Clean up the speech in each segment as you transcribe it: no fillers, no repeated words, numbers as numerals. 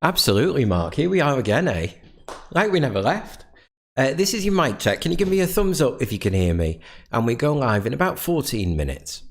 Absolutely, Mark. Here we are again, eh? Like we never left. This is your mic check. Can you give me a thumbs up if you can hear me? And we go live in about 14 minutes.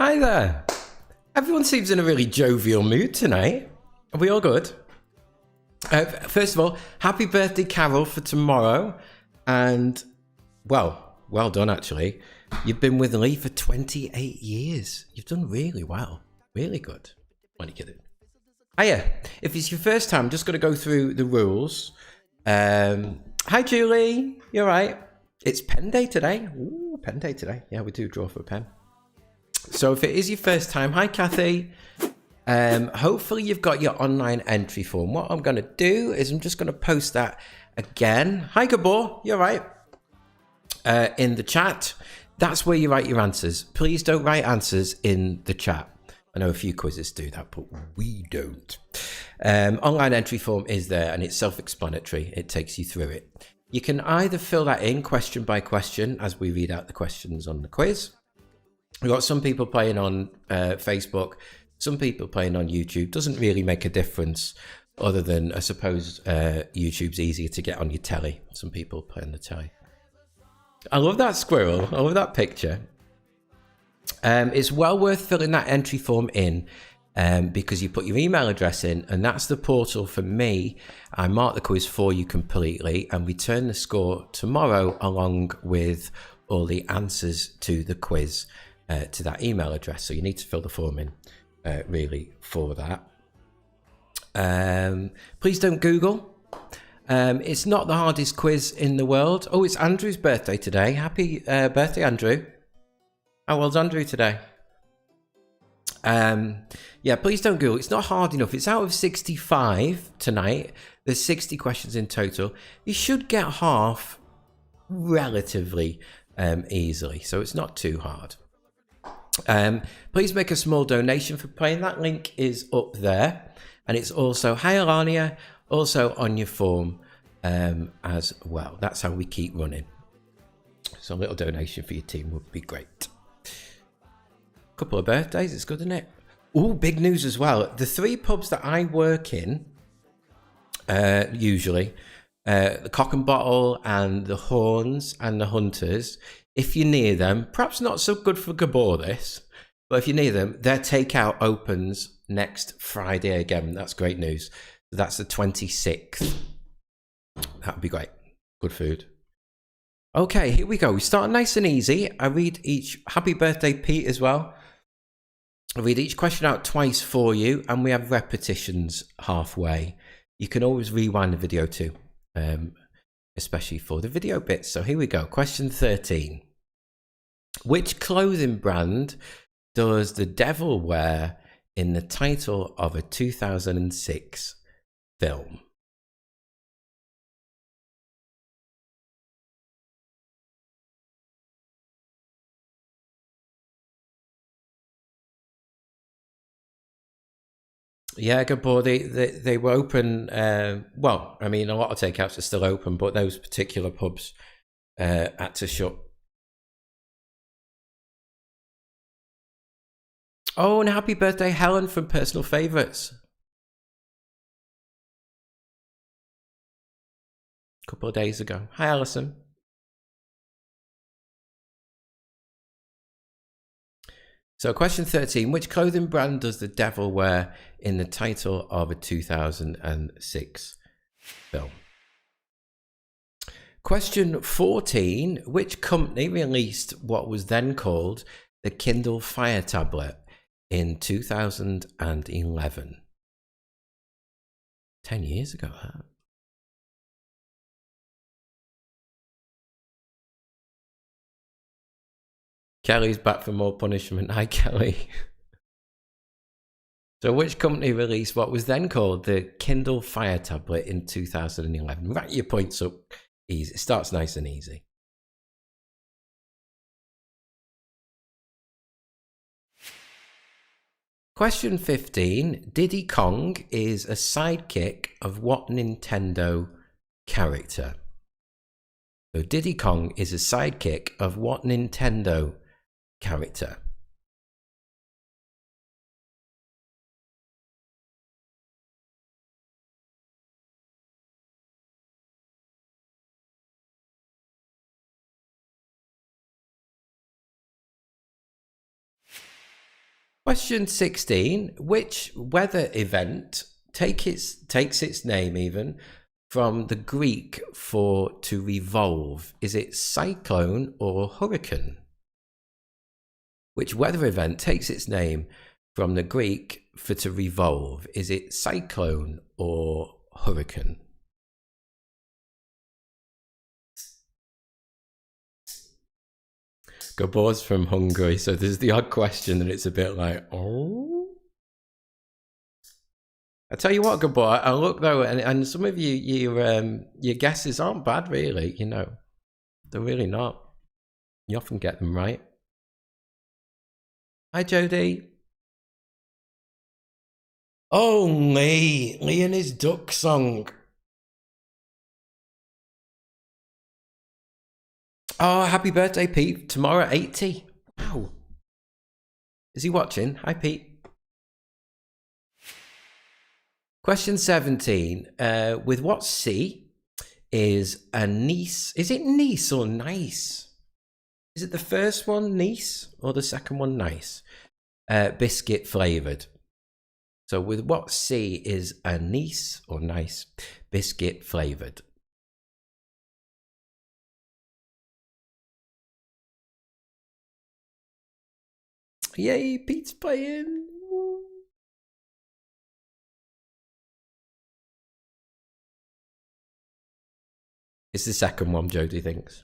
Hi there. Everyone seems in a really jovial mood tonight. Are we all good? First of all, happy birthday, Carol, for tomorrow. And, well done, actually. You've been with Lee for 28 years. You've done really well. Really good. Only kidding. Hiya. If it's your first time, just got to go through the rules. Hi, Julie. You all right? It's pen day today. Ooh, pen day today. Yeah, we do draw for a pen. So if it is your first time, hi, Kathy. Hopefully you've got your online entry form. What I'm going to do is I'm just going to post that again. Hi, Gabor. You all right? In the chat. That's where you write your answers. Please don't write answers in the chat. I know a few quizzes do that, but we don't. Online entry form is there and it's self-explanatory. It takes you through it. You can either fill that in question by question as we read out the questions on the quiz. We've got some people playing on Facebook, some people playing on YouTube. Doesn't really make a difference other than, I suppose, YouTube's easier to get on your telly. Some people play on the telly. I love that squirrel. I love that picture. It's well worth filling that entry form in because you put your email address in and that's the portal for me. I mark the quiz for you completely and return the score tomorrow along with all the answers to the quiz to that email address. So you need to fill the form in really for that. Please don't Google. It's not the hardest quiz in the world. Oh, it's Andrew's birthday today. Happy birthday, Andrew. How old's Andrew today? Yeah, please don't Google. It's not hard enough. It's out of 65 tonight. There's 60 questions in total. You should get half relatively easily, so it's not too hard. Please make a small donation for playing. That link is up there. And it's also, hi Alania, also on your form as well. That's how we keep running. So a little donation for your team would be great. Couple of birthdays, it's good, isn't it? Oh, big news as well. The 3 pubs that I work in, usually, the Cock and Bottle and the Horns and the Hunters, if you're near them, perhaps not so good for Gabor this, but if you're near them, their takeout opens next Friday again. That's great news. That's the 26th. That would be great. Good food. Okay, here we go. We start nice and easy. I read each, happy birthday, Pete, as well. I read each question out twice for you, and we have repetitions halfway. You can always rewind the video too, especially for the video bits. So here we go. Question 13. Which clothing brand does the devil wear in the title of a 2006 film? Yeah, Gabor, they were open. Well, I mean, a lot of takeouts are still open, but those particular pubs had to shut. Oh, and happy birthday, Helen from Personal Favourites. A couple of days ago. Hi, Alison. So question 13, which clothing brand does the devil wear in the title of a 2006 film? Question 14, which company released what was then called the Kindle Fire tablet in 2011? 10 years ago, huh? Kelly's back for more punishment. Hi, Kelly. So which company released what was then called the Kindle Fire tablet in 2011? Rack your points up easy. It starts nice and easy. Question 15. Diddy Kong is a sidekick of what Nintendo character? So Diddy Kong is a sidekick of what Nintendo character? Question 16. Which weather event takes its name even from the Greek for to revolve? Is it cyclone or hurricane? Which weather event takes its name from the Greek for to revolve? Is it cyclone or hurricane? Gabor's from Hungary, so there's the odd question and it's a bit like, oh. I tell you what, Gabor, I look though, and some of your guesses aren't bad, really. You know, they're really not. You often get them right. Hi, Jodie. Oh, Lee and his duck song. Oh, happy birthday, Pete. Tomorrow, 80. Wow. Is he watching? Hi, Pete. Question 17. With what C is a nice? Is it nice or nice? Is it the first one, nice, or the second one, nice? Biscuit flavoured. So with what C is a nice or nice biscuit flavoured? Yay, Pete's playing. It's the second one, Jodie thinks.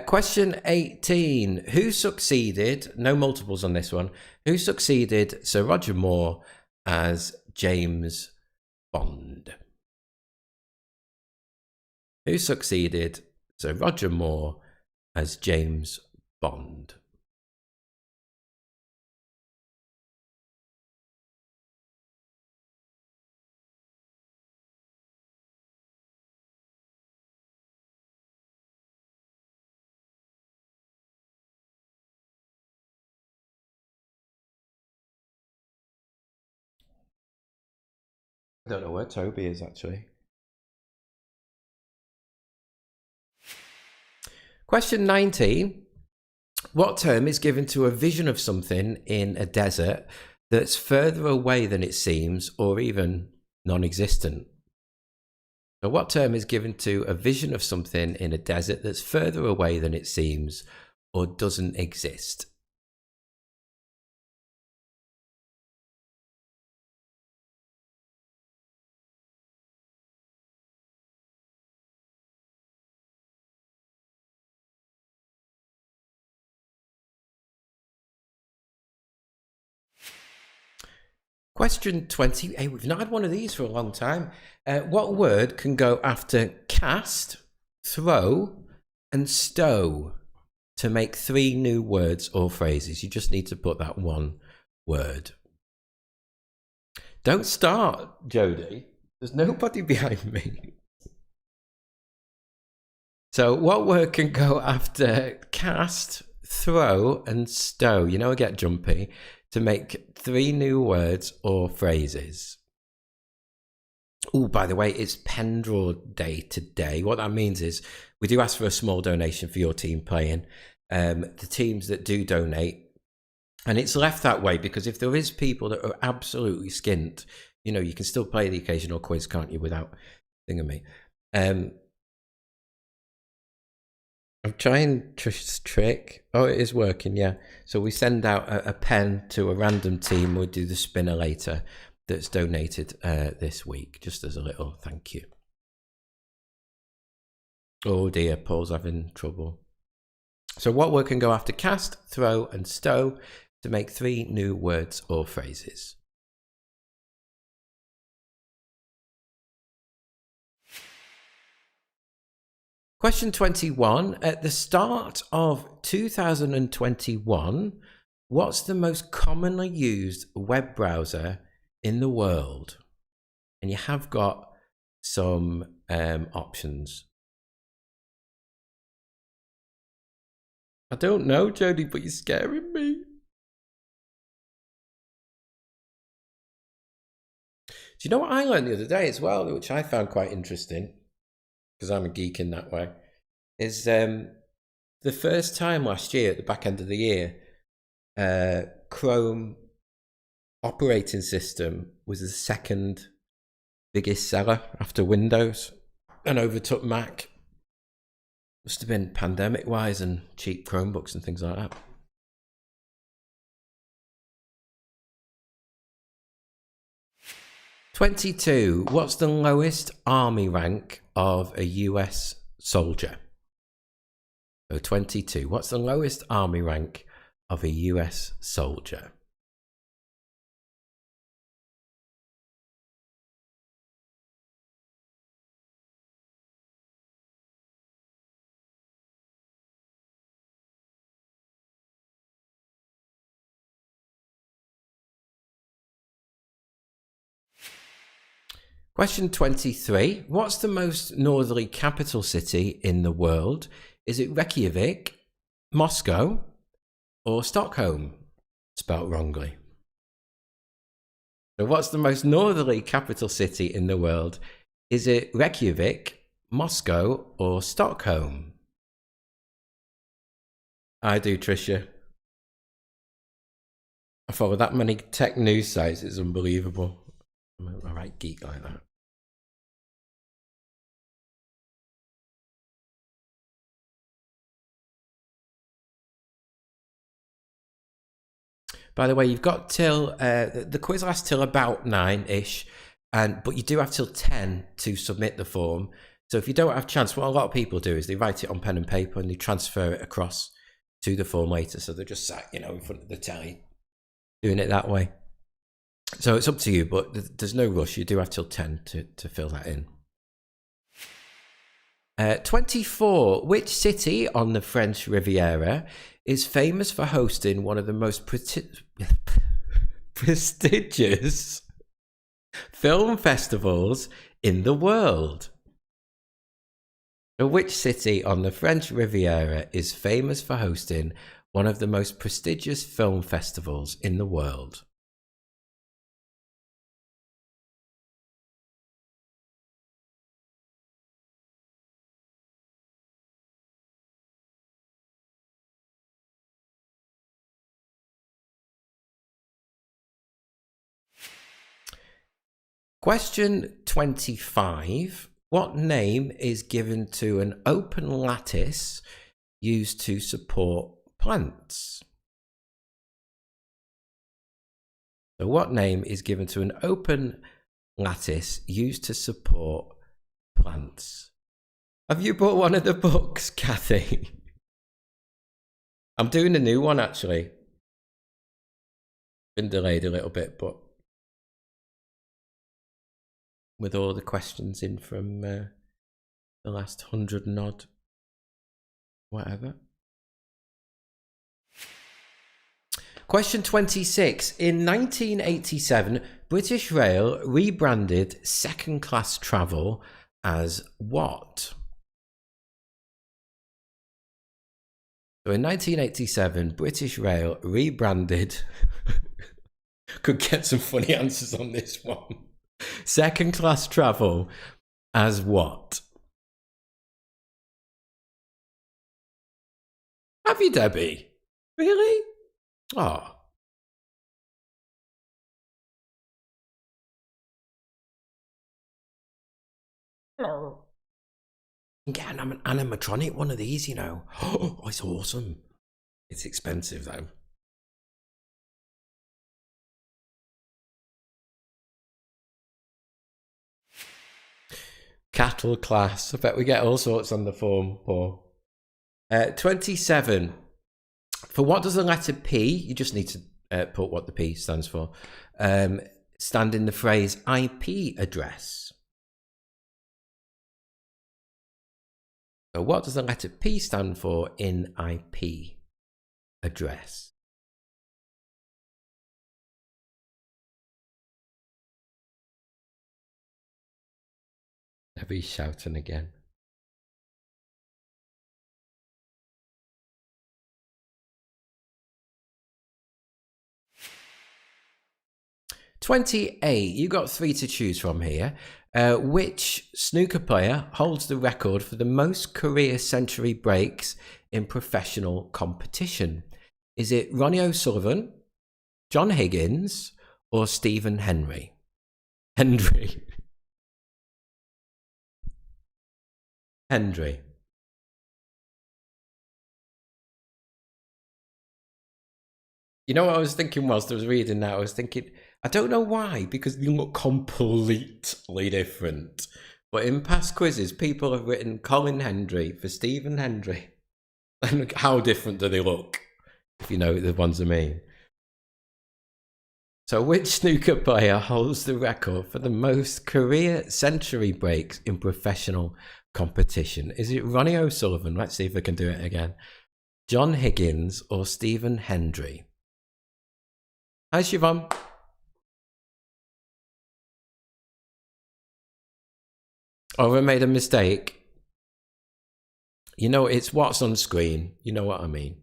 Question 18. Who succeeded, no multiples on this one, who succeeded Sir Roger Moore as James Bond? Who succeeded Sir Roger Moore as James Bond? I don't know where Toby is, actually. Question 19. What term is given to a vision of something in a desert that's further away than it seems, or even non-existent? So what term is given to a vision of something in a desert that's further away than it seems, or doesn't exist? Question 20. Hey, we've not had one of these for a long time. What word can go after cast, throw, and stow to make 3 new words or phrases? You just need to put that one word. Don't start, Jodie. There's nobody behind me. So what word can go after cast, throw, and stow? You know, I get jumpy. To make 3 new words or phrases. Oh, by the way, it's pen draw day today. What that means is we do ask for a small donation for your team playing. The teams that do donate, and it's left that way because if there is people that are absolutely skint, you know, you can still play the occasional quiz, can't you, without thinging me. I'm trying Trish's trick. Oh, it is working, yeah. So we send out a pen to a random team. We'll do the spinner later that's donated this week, just as a little thank you. Oh dear, Paul's having trouble. So what word can go after cast, throw, and stow to make 3 new words or phrases? Question 21. At the start of 2021, what's the most commonly used web browser in the world? And you have got some options. I don't know, Jodie, but you're scaring me. Do you know what I learned the other day as well, which I found quite interesting? Because I'm a geek in that way, is the first time last year at the back end of the year, Chrome operating system was the second biggest seller after Windows and overtook Mac? Must have been pandemic wise and cheap Chromebooks and things like that. "22. What's the lowest army rank of a US soldier?" So 22. What's the lowest army rank of a US soldier? Question 23. What's the most northerly capital city in the world? Is it Reykjavik, Moscow, or Stockholm? Spelt wrongly. So what's the most northerly capital city in the world? Is it Reykjavik, Moscow, or Stockholm? I do, Tricia. I follow that many tech news sites, it's unbelievable. I'm a right geek like that. By the way, you've got till the quiz lasts till about 9-ish, but you do have till 10 to submit the form. So if you don't have a chance, what a lot of people do is they write it on pen and paper and they transfer it across to the form later. So they're just sat, in front of the telly, doing it that way. So it's up to you, but there's no rush. You do have till 10 to fill that in. 24. Which city on the French Riviera is famous for hosting one of the most prestigious film festivals in the world? So which city on the French Riviera is famous for hosting one of the most prestigious film festivals in the world? Question 25. What name is given to an open lattice used to support plants? So what name is given to an open lattice used to support plants? Have you bought one of the books, Kathy? I'm doing a new one, actually. Been delayed a little bit, but with all the questions in from the last 100 and odd, whatever. Question 26. In 1987, British Rail rebranded second class travel as what? So in 1987, British Rail rebranded. Could get some funny answers on this one. Second class travel as what? Have you, Debbie? Really? Oh. Hello. You can get an animatronic one of these, Oh, it's awesome. It's expensive, though. Cattle class. I bet we get all sorts on the form, Paul. 27. For what does the letter P, you just need to put what the P stands for, stand in the phrase IP address? So what does the letter P stand for in IP address? Debbie's shouting again. "28. You got 3 to choose from here. Which snooker player holds the record for the most career century breaks in professional competition? Is it Ronnie O'Sullivan, John Higgins or Stephen Henry? Hendry. Hendry. You know what I was thinking whilst I was reading that? I was thinking, I don't know why, because they look completely different. But in past quizzes, people have written Colin Hendry for Stephen Hendry. And how different do they look? If you know the ones I mean. So which snooker player holds the record for the most career century breaks in professional competition? Is it Ronnie O'Sullivan? Let's see if I can do it again. John Higgins or Stephen Hendry? Hi, Siobhan. Oh, I made a mistake. You know, it's what's on screen. You know what I mean.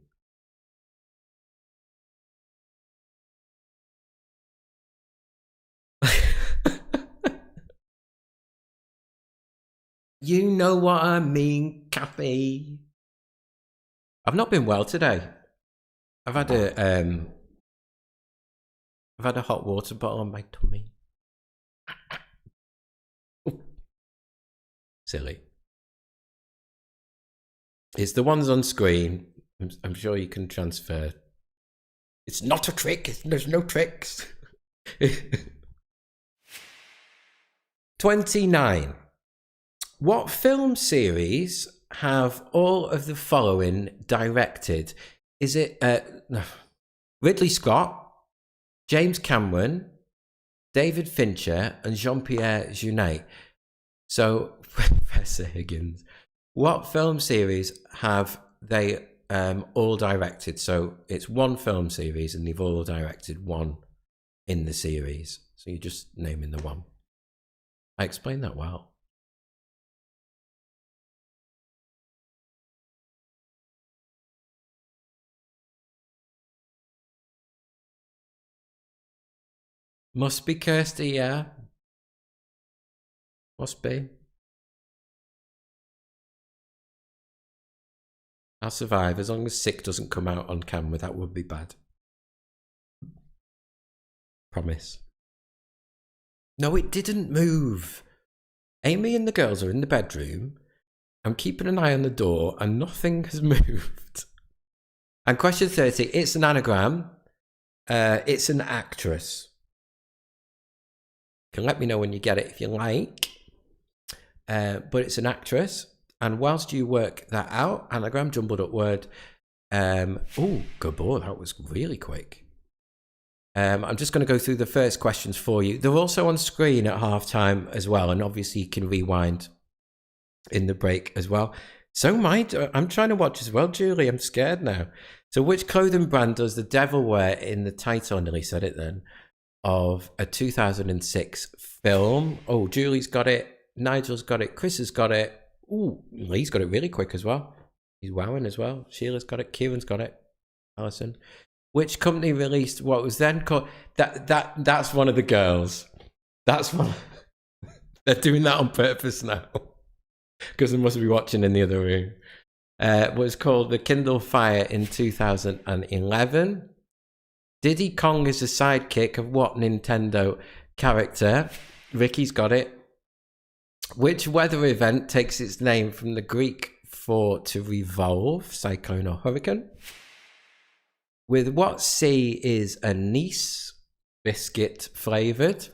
You know what I mean, Kathy. I've not been well today. I've had a hot water bottle on my tummy. Silly. It's the ones on screen. I'm sure you can transfer. It's not a trick. There's no tricks. 29. What film series have all of the following directed? Is it Ridley Scott, James Cameron, David Fincher, and Jean-Pierre Jeunet? So, Professor Higgins, what film series have they all directed? So it's one film series and they've all directed one in the series. So you're just naming the one. I explained that well. Must be Kirsty, yeah. Must be. I'll survive as long as Sick doesn't come out on camera. That would be bad. Promise. No, it didn't move. Amy and the girls are in the bedroom. I'm keeping an eye on the door and nothing has moved. And question 30, it's an anagram. It's an actress. You can let me know when you get it if you like. But it's an actress. And whilst you work that out, anagram, jumbled up word. Oh, good boy, that was really quick. I'm just going to go through the first questions for you. They're also on screen at halftime as well. And obviously you can rewind in the break as well. So I'm trying to watch as well, Julie. I'm scared now. So which clothing brand does the devil wear in the title? I nearly said it then. Of a 2006 film. Oh, Julie's got it. Nigel's got it. Chris has got it. Ooh, Lee's got it really quick as well. He's wowing as well. Sheila's got it. Kieran's got it. Alison. Which company released what was then called... That's one of the girls. That's one... They're doing that on purpose now. Because they must be watching in the other room. Was called The Kindle Fire in 2011. Diddy Kong is the sidekick of what Nintendo character? Ricky's got it. Which weather event takes its name from the Greek for to revolve, cyclone or hurricane? With what sea is anise biscuit flavoured?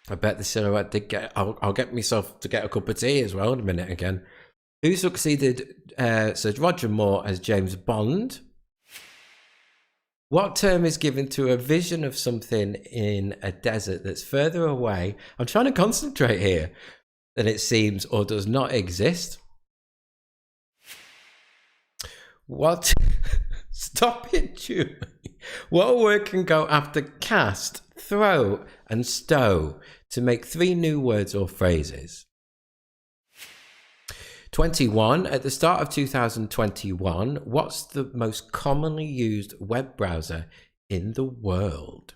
I bet the silhouette did get... I'll get myself to get a cup of tea as well in a minute again. Who succeeded Sir Roger Moore as James Bond? What term is given to a vision of something in a desert that's further away? I'm trying to concentrate here. Than it seems or does not exist. What? Stop it, Julie. What word can go after cast, throw, and stow to make 3 new words or phrases? 21. At the start of 2021, what's the most commonly used web browser in the world?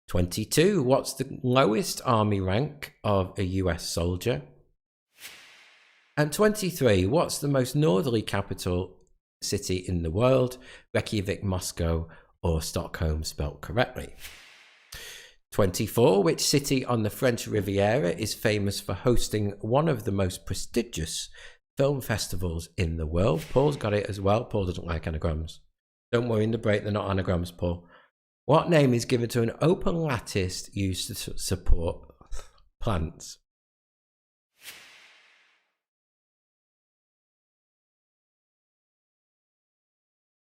22. What's the lowest army rank of a US soldier? And 23. What's the most northerly capital city in the world? Reykjavik, Moscow, or Stockholm spelt correctly. 24. Which city on the French Riviera is famous for hosting one of the most prestigious film festivals in the world? Paul's got it as well. Paul doesn't like anagrams. Don't worry, in the break, they're not anagrams, Paul. What name is given to an open lattice used to support plants?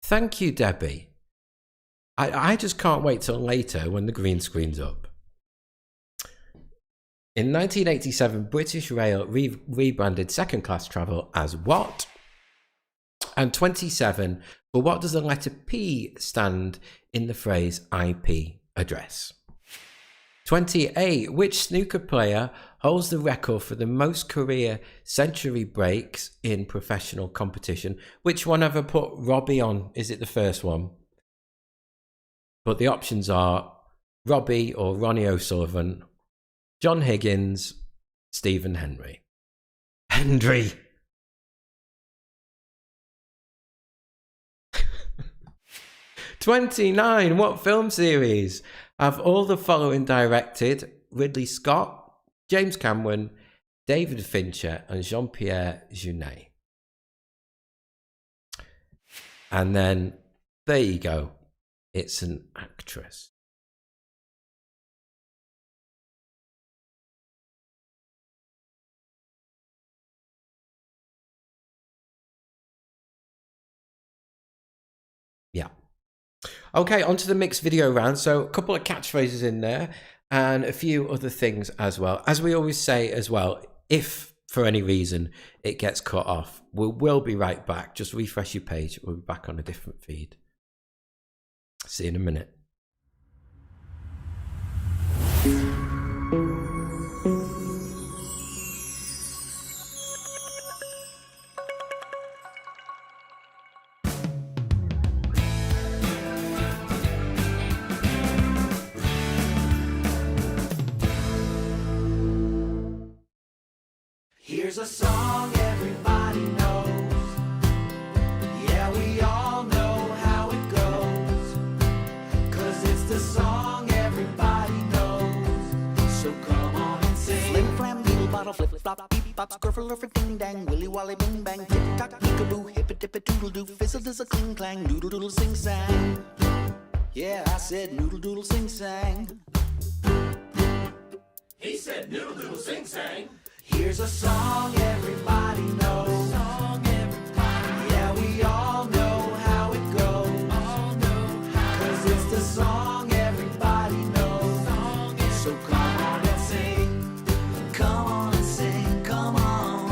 Thank you, Debbie. I just can't wait till later when the green screen's up. In 1987, British Rail rebranded second-class travel as what? And 27, for what does the letter P stand in the phrase IP address? 28, which snooker player holds the record for the most career century breaks in professional competition? Which one have I put Robbie on? Is it the first one? But the options are Robbie or Ronnie O'Sullivan, John Higgins, Stephen Hendry. Hendry. '29. What film series have all the following directed? Ridley Scott, James Cameron, David Fincher, and Jean-Pierre Jeunet. And then, there you go. It's an actress. Yeah. Okay, on to the mixed video round. So a couple of catchphrases in there and a few other things as well. As we always say as well, if for any reason it gets cut off, we'll be right back. Just refresh your page. We'll be back on a different feed. See you in a minute. Here's a song everybody knows. Yeah, we all know how it goes. 'Cause it's the song everybody knows. So come on and sing. Flim flam doodle bottle flip flop beep bop skirfle lurfer ding dang willy wally bing bang tick tock peekaboo hip a dip a doodle doo fizzle does a cling clang doodle doodle sing sang. Yeah, I said noodle doodle sing sang. He said noodle doodle sing sang. Here's a song everybody knows. Yeah, we all know how it goes. 'Cause it's the song everybody knows. So come on and sing. Come on and sing, come on.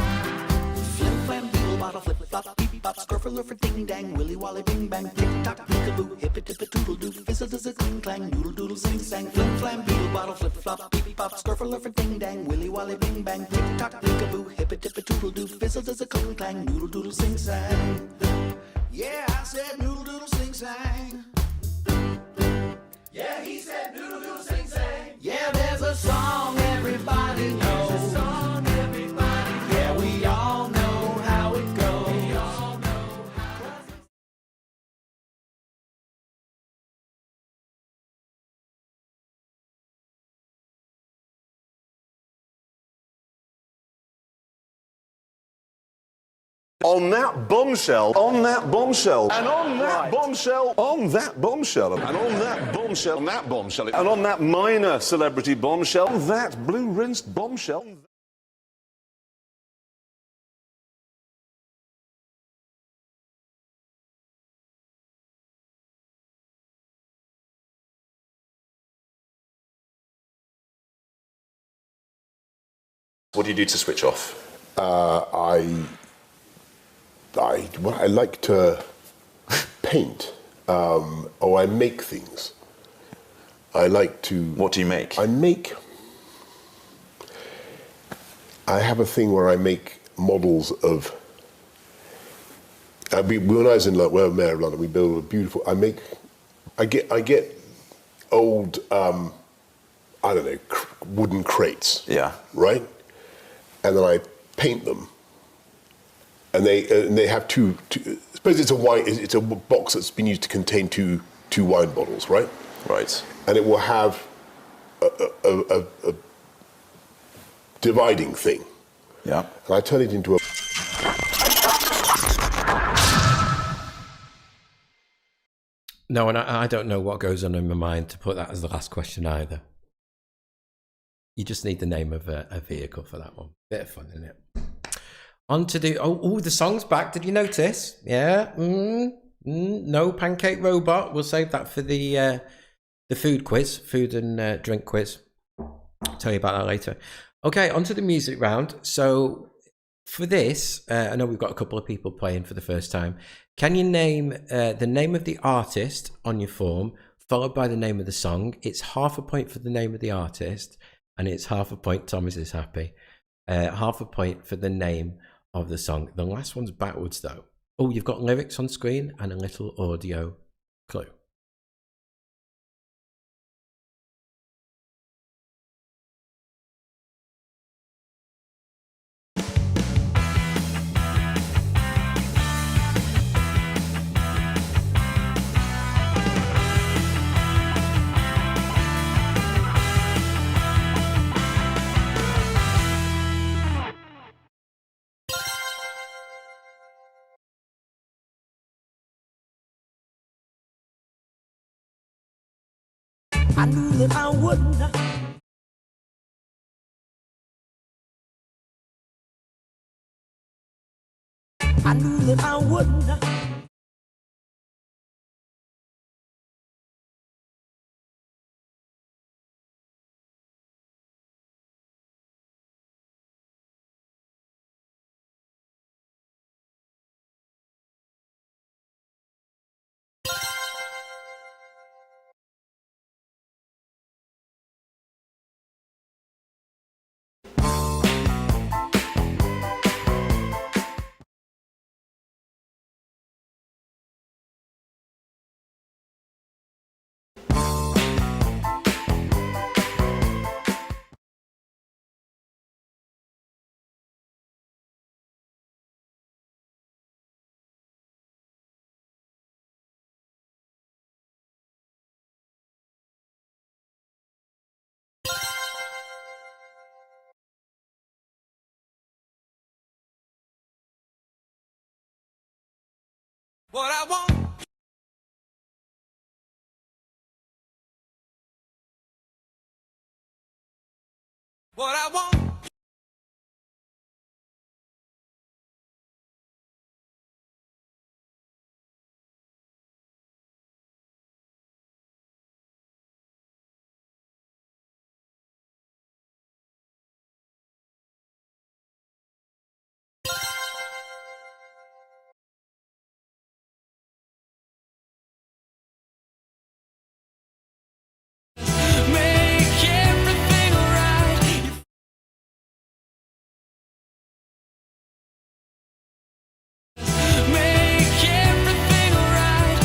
Flim flam doodle bottle flip flop beep bop skirfle lurfer ding dang willy wally bing bang tick tock peekaboo hip a dip a doodle doo fizzle does a cling clang noodle doodle sing sang. Flim flam doodle bottle flip flop beep bop skirfle lurfer ding dang willy wally bing bang tick tock peekaboo hip a dip a doodle doo fizzle does a cling clang noodle doodle sing sang. Yeah, I said noodle doodle sing sang. Yeah, he said noodle doodle sing sang. Yeah, there's a song everybody knows. Yeah, we all know how it goes. On that bombshell, on that bombshell, and on that bombshell, on that bombshell, and on that bombshell, on that bombshell, and on that minor celebrity bombshell, that blue-rinsed bombshell. What do you do to switch off? I like to paint, or I make things. I like to. What do you make? I have a thing where I make models of. When I was in London, well, Mayor of London, we build a beautiful. I get old, I don't know, wooden crates. Yeah. Right, and then I paint them. And they have two. I suppose it's a box that's been used to contain two 2 wine bottles, right? Right. And it will have a dividing thing. Yeah. And I turn it into a... No, and I don't know what goes on in my mind to put that as the last question either. You just need the name of a vehicle for that one. Bit of fun, isn't it? On to the... Oh, the song's back. Did you notice? Yeah. No Pancake Robot. We'll save that for the food quiz. Food and drink quiz. I'll tell you about that later. Okay, on to the music round. So for this, I know we've got a couple of people playing for the first time. Can you name the name of the artist on your form, followed by the name of the song? It's half a point for the name of the artist, and it's half a point. Thomas is happy. Half a point for the name of the song. The last one's backwards, though. Oh, you've got lyrics on screen and a little audio clue. I knew that I would not. I knew that I would not. What I want. What I want. Make everything alright. Make everything alright.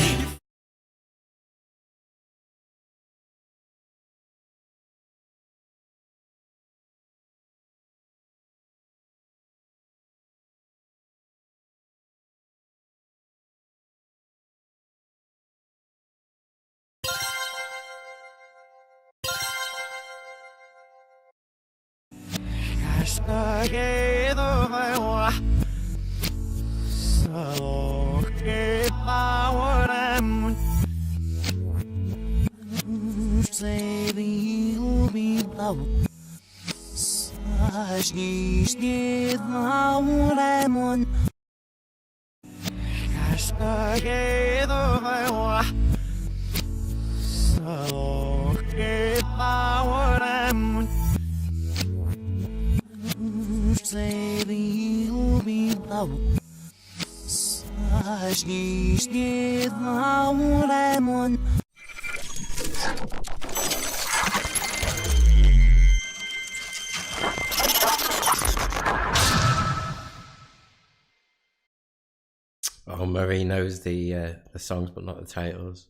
Oh, Marie knows the songs, but not the titles.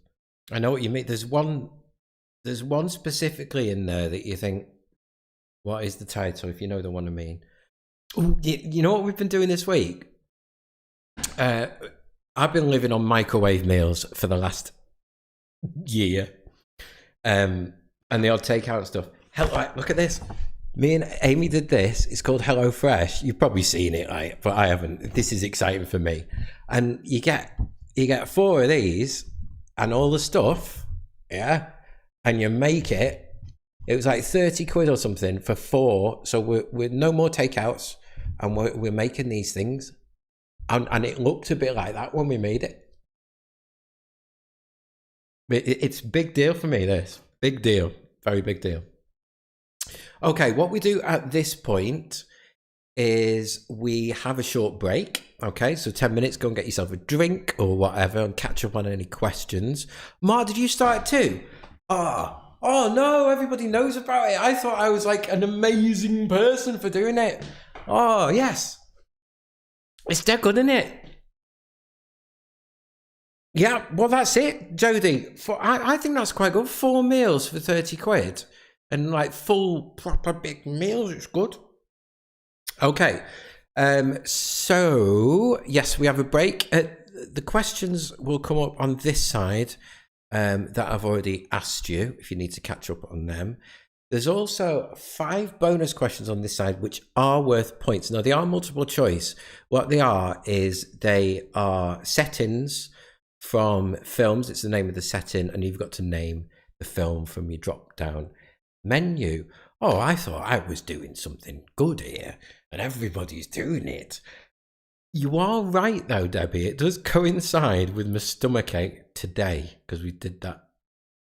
I know what you mean. There's one specifically in there that you think, what is the title? If you know the one I mean. Ooh, you know what we've been doing this week? I've been living on microwave meals for the last Yeah. And the odd takeout stuff. Hell, right, look at this. Me and Amy did this. It's called Hello Fresh. You've probably seen it, right? But I haven't. This is exciting for me. And you get 4 of these and all the stuff, yeah. And you make it. It was like 30 quid or something for 4. So we're no more takeouts, and we're making these things, and it looked a bit like that when we made it. It's a big deal for me. This big deal, very big deal. Okay, what we do at this point is we have a short break. Okay, so 10 minutes, go and get yourself a drink or whatever and catch up on any questions. Mark, did you start too? Oh no, everybody knows about it. I thought I was like an amazing person for doing it. Oh, yes. It's dead good, isn't it? Yeah, well, that's it, Jody. I think that's quite good. 4 meals for 30 quid and like full, proper big meals. It's good. Okay. So, yes, we have a break. The questions will come up on this side that I've already asked you, if you need to catch up on them. There's also 5 bonus questions on this side, which are worth points. Now, they are multiple choice. What they are is they are settings from films. It's the name of the setting, and you've got to name the film from your drop-down menu. Oh, I thought I was doing something good here, and everybody's doing it. You are right, though, Debbie. It does coincide with my stomachache today, because we did that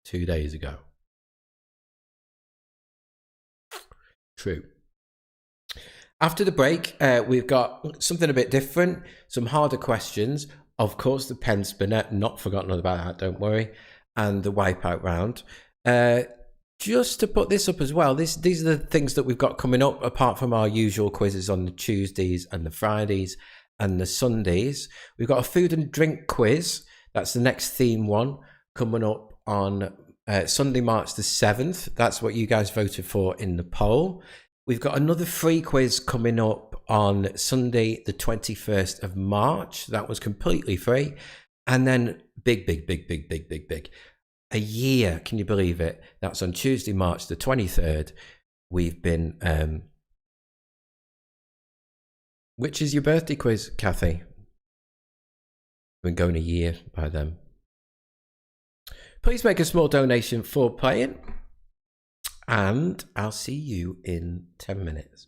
2 days ago. True. After the break, we've got something a bit different, some harder questions. Of course, the pen spinner, not forgotten about that, don't worry, and the wipeout round. Just to put this up as well, these are the things that we've got coming up, apart from our usual quizzes on the Tuesdays and the Fridays and the Sundays. We've got a food and drink quiz. That's the next theme one coming up on Sunday, March the 7th. That's what you guys voted for in the poll. We've got another free quiz coming up on Sunday, the 21st of March. That was completely free. And then big. A year, can you believe it? That's on Tuesday, March the 23rd. We've been... which is your birthday quiz, Kathy? Been going a year by then. Please make a small donation for playing. And I'll see you in 10 minutes.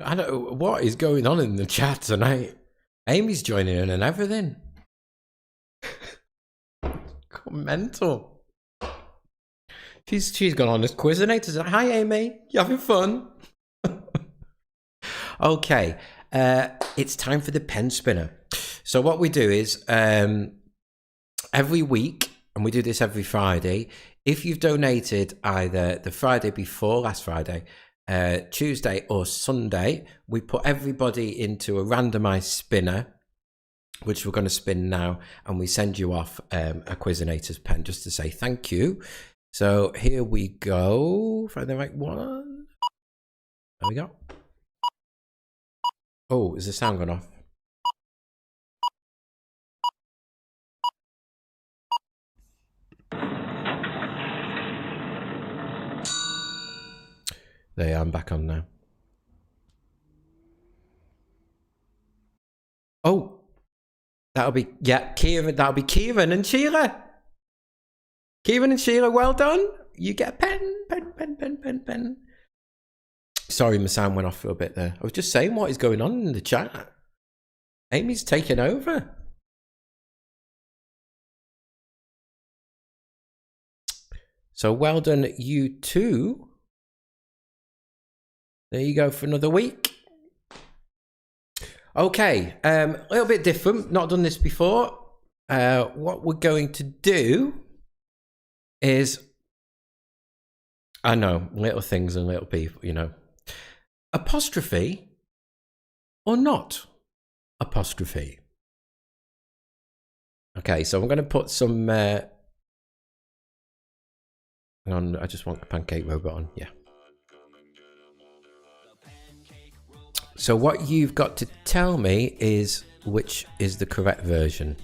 I don't know what is going on in the chat tonight. Amy's joining in and everything. Mental. She's gone on this Quizinator. Hi, Amy. You having fun? Okay. It's time for the pen spinner. So what we do is every week, and we do this every Friday, if you've donated either the Friday before last Friday, Tuesday or Sunday, we put everybody into a randomized spinner, which we're going to spin now, and we send you off a Quizinator's pen just to say thank you. So here we go. Find the right one. There we go. Oh, is the sound gone off? There, I'm back on now. Oh, that'll be, yeah, Kieran, that'll be Kieran and Sheila. Kieran and Sheila, well done. You get a pen. Sorry, my sound went off for a bit there. I was just saying what is going on in the chat. Amy's taking over. So well done, you two. There you go for another week. Okay, a little bit different. Not done this before. What we're going to do is, I know, little things and little people, you know. Apostrophe or not apostrophe? Okay, so I'm going to put some... hang on, I just want the Pancake Robot on. Yeah. So what you've got to tell me is which is the correct version.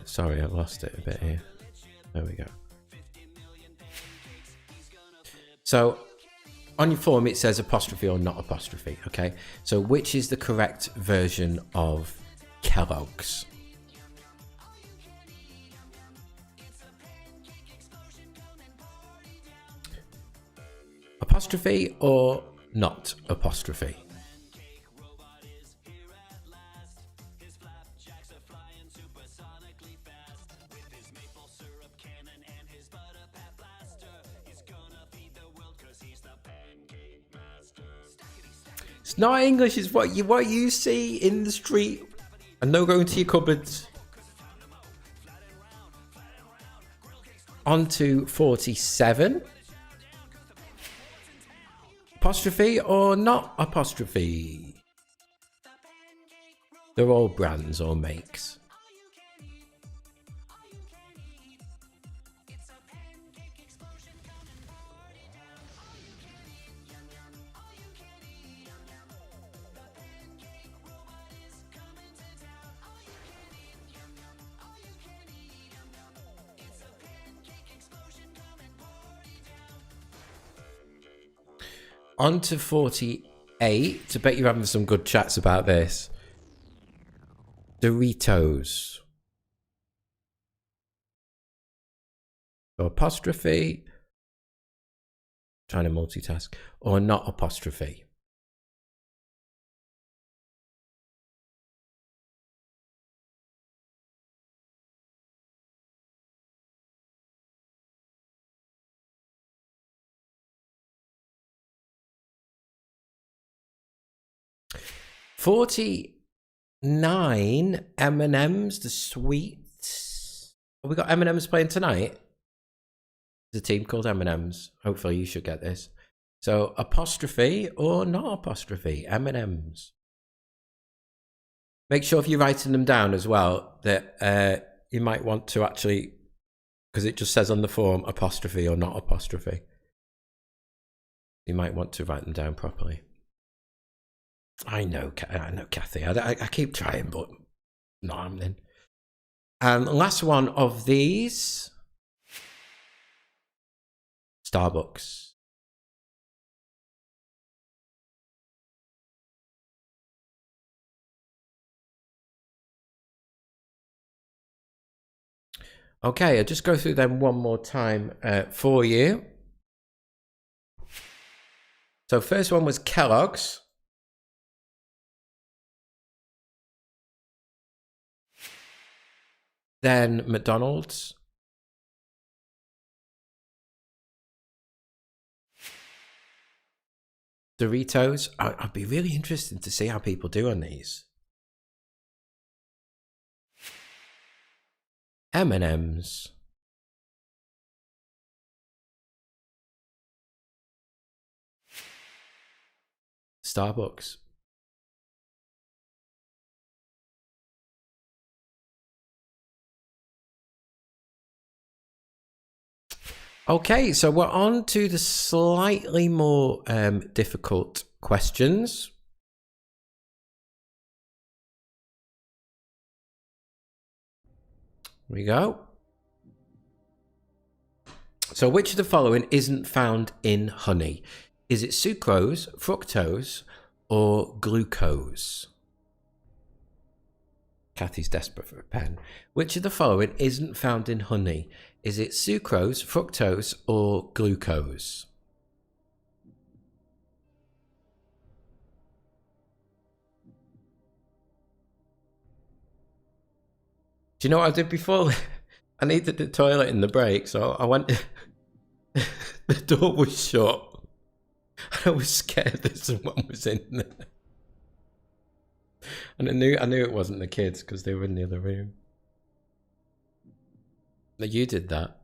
Sorry, I lost it a bit here. There we go. So on your form it says apostrophe or not apostrophe, okay? So which is the correct version of Kellogg's? Apostrophe or not apostrophe? It's not English, it's what you see in the street and no going to your cupboards. On to 47. Apostrophe or not apostrophe? They're all brands or makes. On to 48. I bet you're having some good chats about this. Doritos. So apostrophe. Trying to multitask. Or not apostrophe. $49 M&M's, the sweets. Have we got M&M's playing tonight? There's a team called M&M's. Hopefully you should get this. So apostrophe or not apostrophe, M&M's. Make sure if you're writing them down as well that you might want to actually, because it just says on the form apostrophe or not apostrophe. You might want to write them down properly. I know, Kathy. I keep trying, but not happening. And last one of these, Starbucks. Okay, I'll just go through them one more time for you. So first one was Kellogg's. Then McDonald's. Doritos. I'd be really interested to see how people do on these. M&M's. Starbucks. Okay, so we're on to the slightly more difficult questions. Here we go. So which of the following isn't found in honey? Is it sucrose, fructose, or glucose? Kathy's desperate for a pen. Which of the following isn't found in honey? Is it sucrose, fructose, or glucose? Do you know what I did before? I needed the toilet in the break, so I went... The door was shut. I was scared that someone was in there. And I knew it wasn't the kids because they were in the other room. You did that.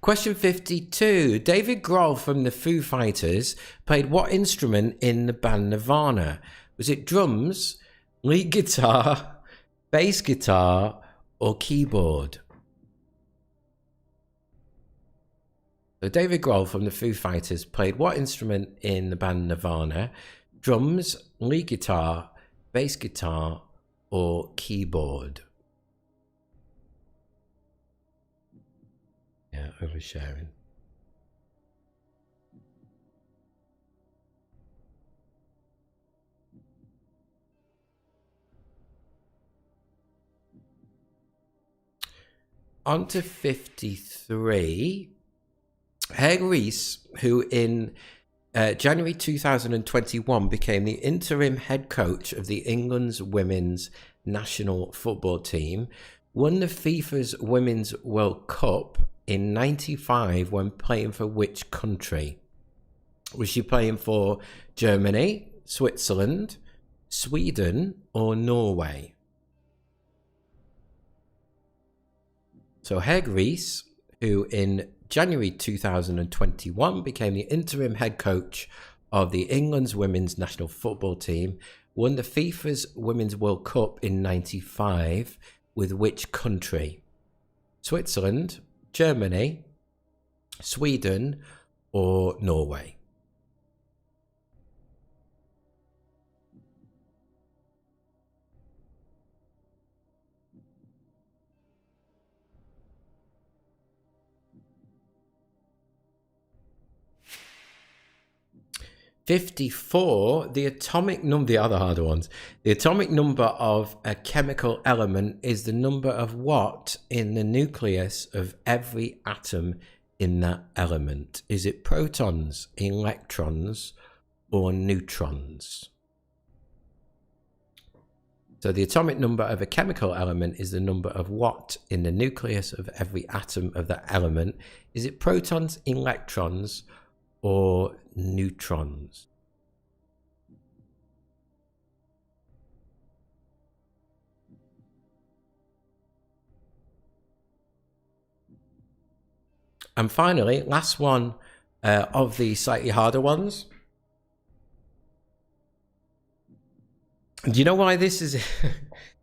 Question 52. David Grohl from the Foo Fighters played what instrument in the band Nirvana? Was it drums, lead guitar, bass guitar, or keyboard? So David Grohl from the Foo Fighters played what instrument in the band Nirvana? Drums, lead guitar, bass guitar, or keyboard? Yeah, oversharing. On to 53. Heg Rees, who in January 2021 became the interim head coach of the England's women's national football team, won the FIFA's Women's World Cup in '95 when playing for which country? Was she playing for Germany, Switzerland, Sweden, or Norway? So Heg Rees, who in January 2021 became the interim head coach of the England's women's national football team, won the FIFA's Women's World Cup in '95 with which country? Switzerland, Germany, Sweden, or Norway? '54, the atomic number, the other harder ones, the atomic number of a chemical element is the number of what in the nucleus of every atom in that element? Is it protons, electrons, or neutrons? So the atomic number of a chemical element is the number of what in the nucleus of every atom of that element? Is it protons, electrons, or neutrons? And finally, last one of the slightly harder ones. Do you know why this is?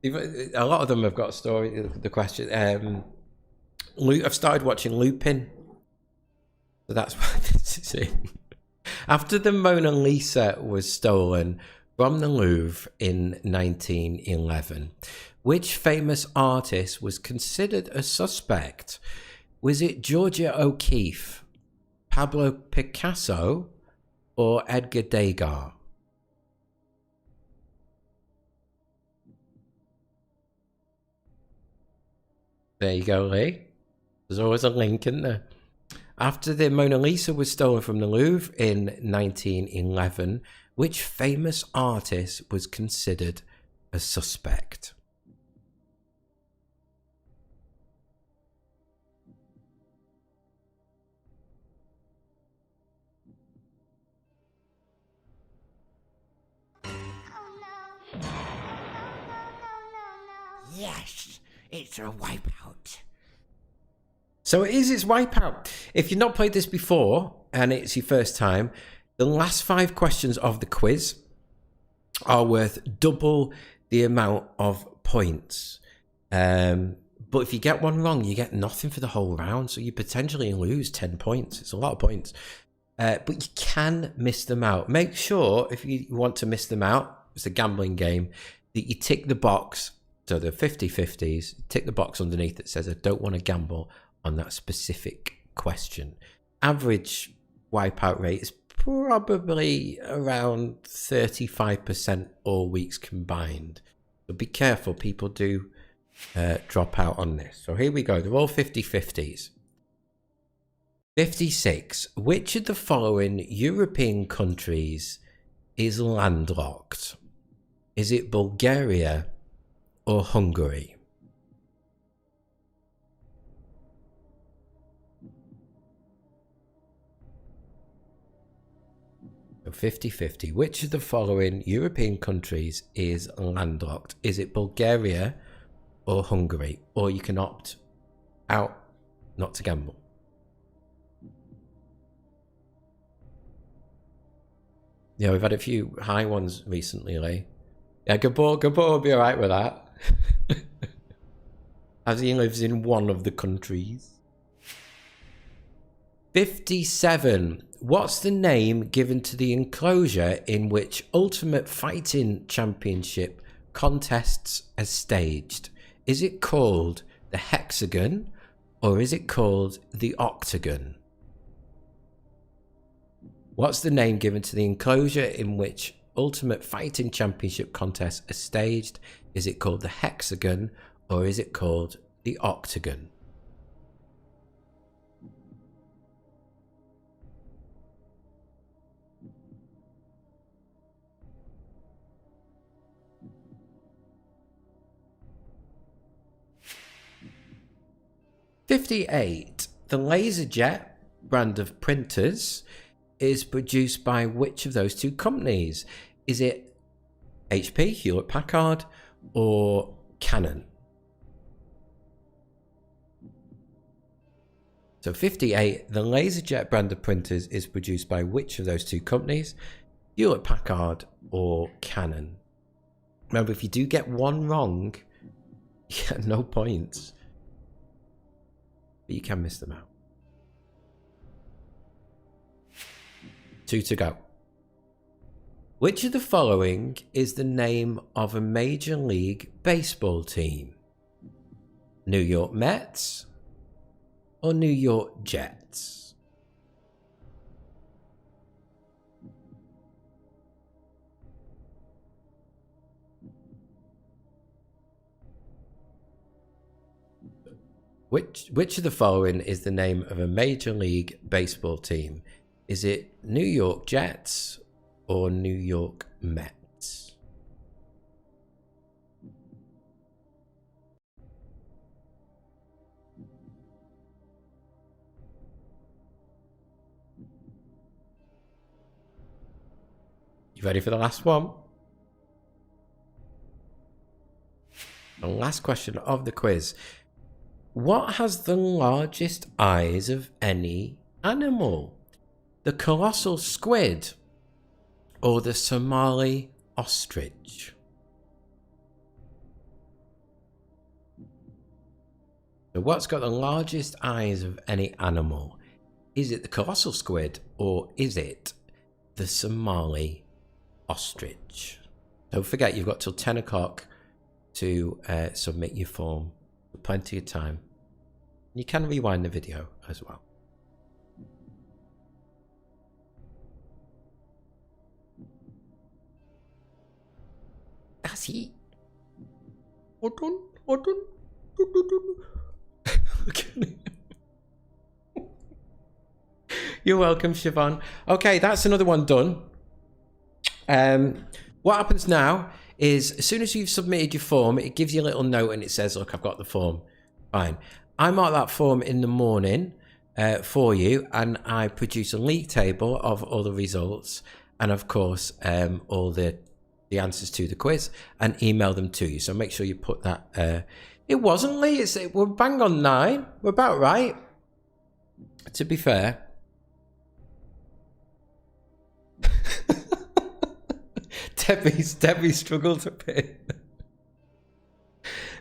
A lot of them have got a story. The question. I've started watching Lupin. So that's why this is in. After the Mona Lisa was stolen from the Louvre in 1911, which famous artist was considered a suspect? Was it Georgia O'Keeffe, Pablo Picasso, or Edgar Degas? There you go, Lee. There's always a link in there. After the Mona Lisa was stolen from the Louvre in 1911, which famous artist was considered a suspect? Yes, it's a wipeout. So it is, it's Wipeout. If you've not played this before and it's your first time, the last 5 questions of the quiz are worth double the amount of points. But if you get one wrong, you get nothing for the whole round. So you potentially lose 10 points. It's a lot of points. But you can miss them out. Make sure if you want to miss them out, it's a gambling game, that you tick the box. So the 50-50s, tick the box underneath that says, I don't want to gamble on that specific question. Average wipeout rate is probably around 35% all weeks combined. So be careful, people do drop out on this. So here we go, they're all 50-50s. 56. Which of the following European countries is landlocked? Is it Bulgaria or Hungary? So 50-50. Which of the following European countries is landlocked? Is it Bulgaria or Hungary? Or you can opt out not to gamble. Yeah, we've had a few high ones recently, Lee. Yeah, Gabor will be alright with that. As he lives in one of the countries. 57. What's the name given to the enclosure in which Ultimate Fighting Championship contests are staged? Is it called the hexagon or is it called the octagon? What's the name given to the enclosure in which Ultimate Fighting Championship contests are staged? Is it called the hexagon or is it called the octagon? '58. The LaserJet brand of printers is produced by which of those two companies? Is it HP, Hewlett Packard, or Canon? So 58, the LaserJet brand of printers is produced by which of those two companies? Hewlett Packard or Canon? Remember, if you do get one wrong, you get no points. But you can miss them out. 2 to go. Which of the following is the name of a Major League Baseball team? New York Mets or New York Jets? Which of the following is the name of a Major League Baseball team? Is it New York Jets or New York Mets? You ready for the last one? The last question of the quiz. What has the largest eyes of any animal? The colossal squid or the Somali ostrich? So what's got the largest eyes of any animal? Is it the colossal squid or is it the Somali ostrich? Don't forget, you've got till 10 o'clock to submit your form. Plenty of time. You can rewind the video as well. That's it. Hold on. You're welcome, Siobhan. Okay, that's another one done. What happens now is as soon as you've submitted your form, it gives you a little note and it says, look, I've got the form. Fine. I mark that form in the morning for you, and I produce a league table of all the results and, of course, all the answers to the quiz and email them to you. So make sure you put that. It wasn't late. We're bang on 9. We're about right, to be fair. Debbie struggled a bit.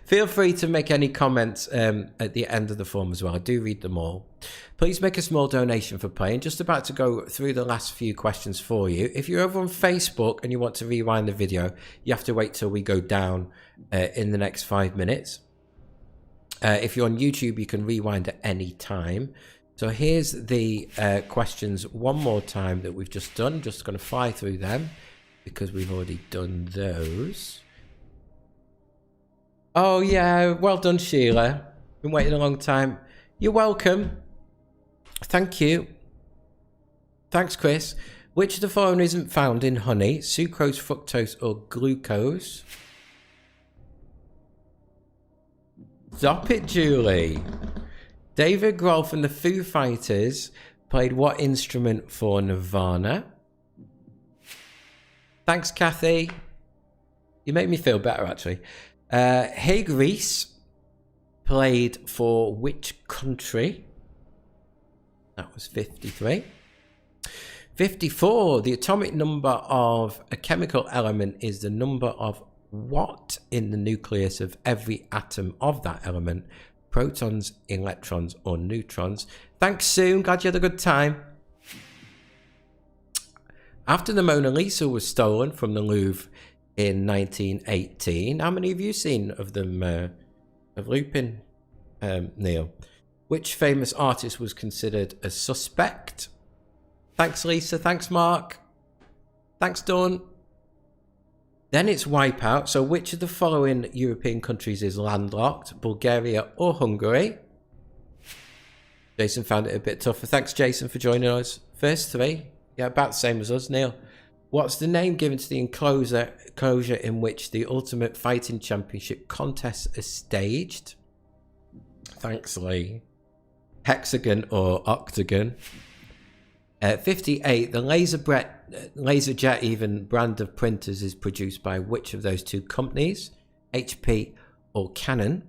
Feel free to make any comments at the end of the form as well. I do read them all. Please make a small donation for playing. Just about to go through the last few questions for you. If you're over on Facebook and you want to rewind the video, you have to wait till we go down in the next 5 minutes. If you're on YouTube, you can rewind at any time. So here's the questions one more time that we've just done. Just going to fly through them because we've already done those. Oh, yeah. Well done, Sheila. Been waiting a long time. You're welcome. Thank you. Thanks, Chris. Which of the following isn't found in honey? Sucrose, fructose, or glucose? Stop it, Julie. David Grohl from the Foo Fighters played what instrument for Nirvana? Thanks, Kathy. You make me feel better, actually. Haig Reese played for which country? That was 53. 54. The atomic number of a chemical element is the number of what in the nucleus of every atom of that element? Protons, electrons, or neutrons? Thanks, Sue. Glad you had a good time. After the Mona Lisa was stolen from the Louvre in 1918, how many have you seen of them, of Lupin, Neil? Which famous artist was considered a suspect? Thanks, Lisa. Thanks, Mark. Thanks, Dawn. Then it's Wipeout. So which of the following European countries is landlocked? Bulgaria or Hungary? Jason found it a bit tougher. Thanks, Jason, for joining us. First 3. Yeah, about the same as us, Neil. What's the name given to the enclosure in which the Ultimate Fighting Championship contests are staged? Thanks, Lee. Hexagon or octagon? 58. The LaserJet even brand of printers is produced by which of those two companies? HP or Canon?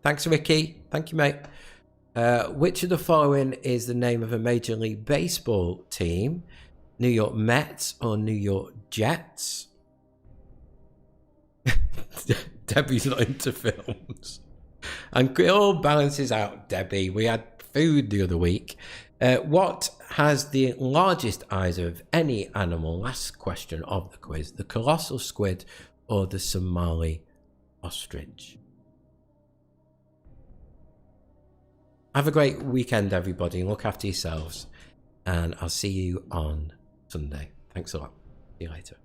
Thanks, Ricky. Thank you, mate. Which of the following is the name of a Major League Baseball team? New York Mets or New York Jets? Debbie's not into films. And it all balances out, Debbie. We had food the other week. What has the largest eyes of any animal? Last question of the quiz. The colossal squid or the Somali ostrich? Have a great weekend, everybody. Look after yourselves. And I'll see you on Sunday. Thanks a lot. See you later.